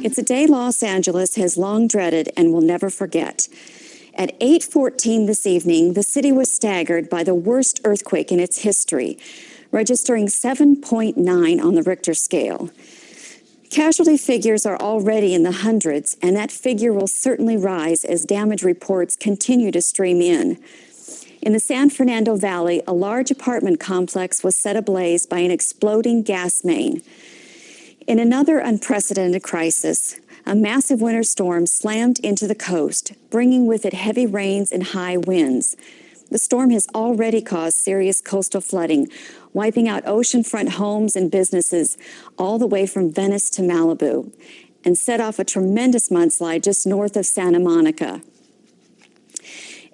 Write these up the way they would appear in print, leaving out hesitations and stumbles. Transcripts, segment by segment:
It's a day Los Angeles has long dreaded and will never forget. At 8:14 this evening, the city was staggered by the worst earthquake in its history, registering 7.9 on the Richter scale. Casualty figures are already in the hundreds, and that figure will certainly rise as damage reports continue to stream in. In the San Fernando Valley, a large apartment complex was set ablaze by an exploding gas main. In another unprecedented crisis, a massive winter storm slammed into the coast, bringing with it heavy rains and high winds. The storm has already caused serious coastal flooding, wiping out oceanfront homes and businesses all the way from Venice to Malibu, and set off a tremendous mudslide just north of Santa Monica.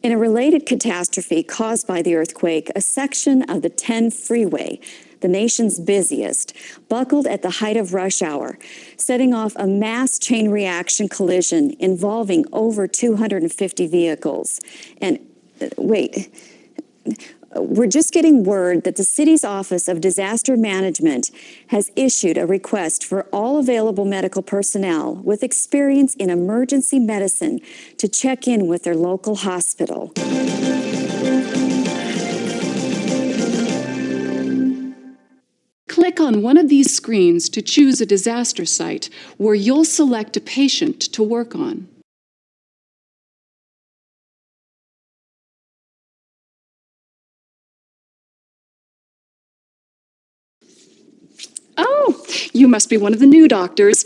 In a related catastrophe caused by the earthquake, a section of the 10 freeway, the nation's busiest, buckled at the height of rush hour, setting off a mass chain reaction collision involving over 250 vehicles. And wait, we're just getting word that the city's Office of Disaster Management has issued a request for all available medical personnel with experience in emergency medicine to check in with their local hospital. Click on one of these screens to choose a disaster site where you'll select a patient to work on. Oh, you must be one of the new doctors.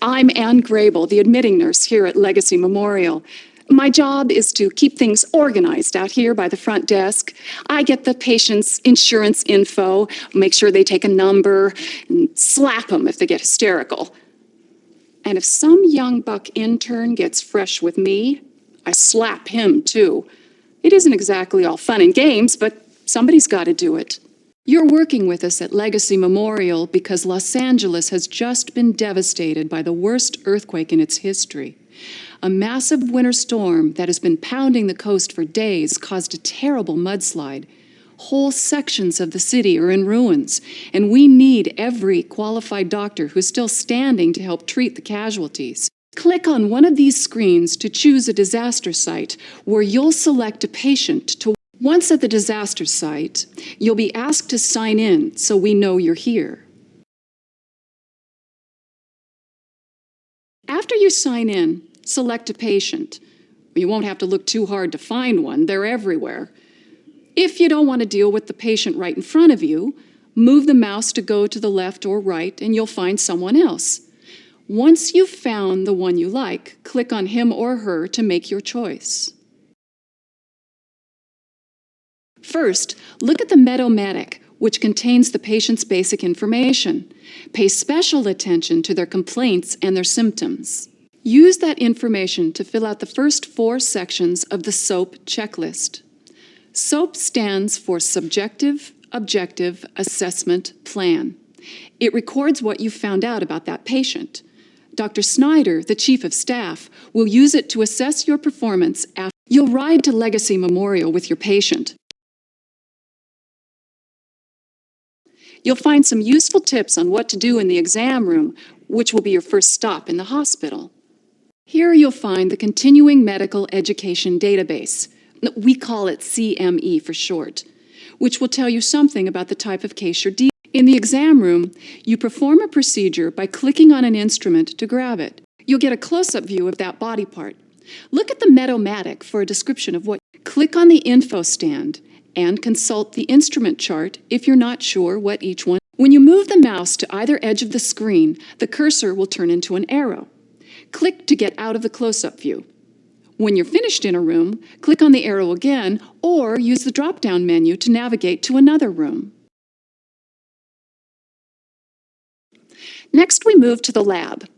I'm Ann Grable, the admitting nurse here at Legacy Memorial. My job is to keep things organized out here by the front desk. I get the patient's insurance info, make sure they take a number, and slap them if they get hysterical. And if some young buck intern gets fresh with me, I slap him too. It isn't exactly all fun and games, but somebody's got to do it. You're working with us at Legacy Memorial because Los Angeles has just been devastated by the worst earthquake in its history. A massive winter storm that has been pounding the coast for days caused a terrible mudslide. Whole sections of the city are in ruins, and we need every qualified doctor who's still standing to help treat the casualties. Click on one of these screens to choose a disaster site where you'll select a patient to. Once at the disaster site, you'll be asked to sign in so we know you're here. After you sign in, select a patient. You won't have to look too hard to find one, they're everywhere. If you don't want to deal with the patient right in front of you, move the mouse to go to the left or right and you'll find someone else. Once you've found the one you like, click on him or her to make your choice. First, look at the Medomatic, which contains the patient's basic information. Pay special attention to their complaints and their symptoms. Use that information to fill out the first 4 sections of the SOAP checklist. SOAP stands for Subjective, Objective, Assessment, Plan. It records what you found out about that patient. Dr. Snyder, the Chief of Staff, will use it to assess your performance after you'll ride to Legacy Memorial with your patient. You'll find some useful tips on what to do in the exam room, which will be your first stop in the hospital. Here you'll find the Continuing Medical Education Database. We call it CME for short, which will tell you something about the type of case you're dealing with. In the exam room, you perform a procedure by clicking on an instrument to grab it. You'll get a close-up view of that body part. Look at the Medomatic for a description of what. Click on the info stand and consult the instrument chart if you're not sure what each one. When you move the mouse to either edge of the screen, the cursor will turn into an arrow. Click to get out of the close-up view. When you're finished in a room, click on the arrow again or use the drop-down menu to navigate to another room. Next, we move to the lab.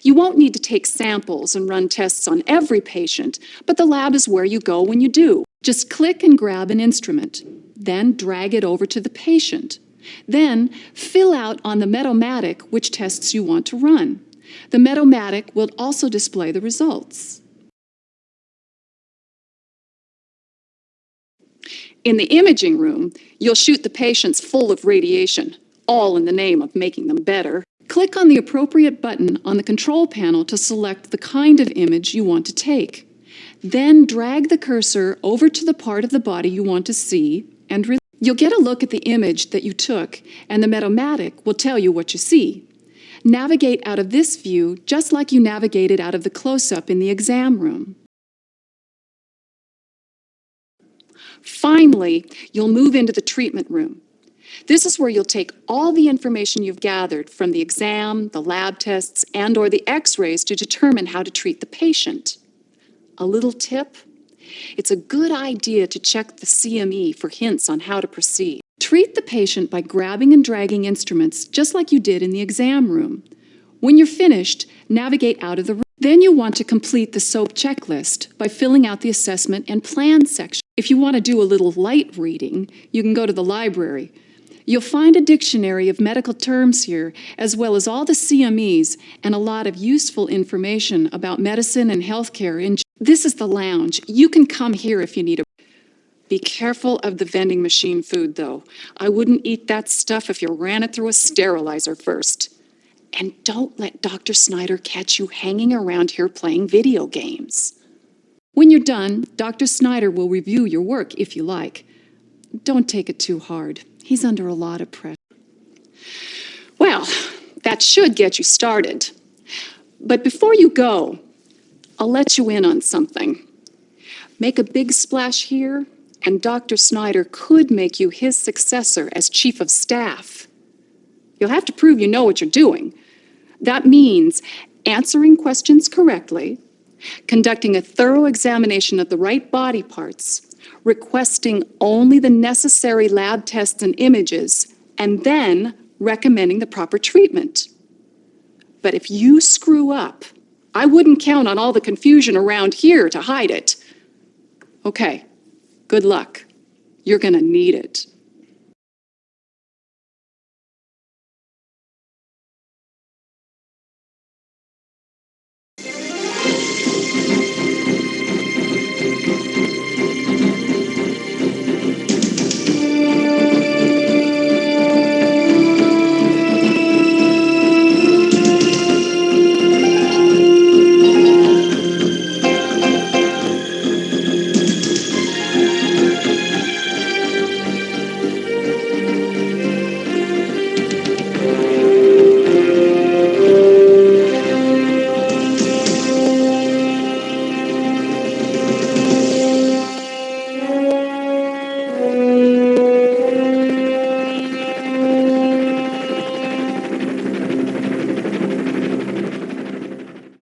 You won't need to take samples and run tests on every patient, but the lab is where you go when you do. Just click and grab an instrument, then drag it over to the patient. Then fill out on the Medomatic which tests you want to run. The Medomatic will also display the results. In the imaging room, you'll shoot the patients full of radiation, all in the name of making them better. Click on the appropriate button on the control panel to select the kind of image you want to take. Then drag the cursor over to the part of the body you want to see and you'll get a look at the image that you took, and the Metomatic will tell you what you see. Navigate out of this view just like you navigated out of the close-up in the exam room. Finally, you'll move into the treatment room. This is where you'll take all the information you've gathered from the exam, the lab tests, and/or the x-rays to determine how to treat the patient. A little tip: it's a good idea to check the CME for hints on how to proceed. Treat the patient by grabbing and dragging instruments just like you did in the exam room. When you're finished, navigate out of the room. Then you want to complete the SOAP checklist by filling out the assessment and plan section. If you want to do a little light reading, you can go to the library. You'll find a dictionary of medical terms here, as well as all the CMEs and a lot of useful information about medicine and healthcare. This is the lounge. You can come here if you need a... Be careful of the vending machine food, though. I wouldn't eat that stuff if you ran it through a sterilizer first. And don't let Dr. Snyder catch you hanging around here playing video games. When you're done, Dr. Snyder will review your work if you like. Don't take it too hard. He's under a lot of pressure. Well, that should get you started. But before you go, I'll let you in on something. Make a big splash here, and Dr. Snyder could make you his successor as chief of staff. You'll have to prove you know what you're doing. That means answering questions correctly, conducting a thorough examination of the right body parts, requesting only the necessary lab tests and images, and then recommending the proper treatment. But if you screw up, I wouldn't count on all the confusion around here to hide it. Okay, good luck. You're gonna need it.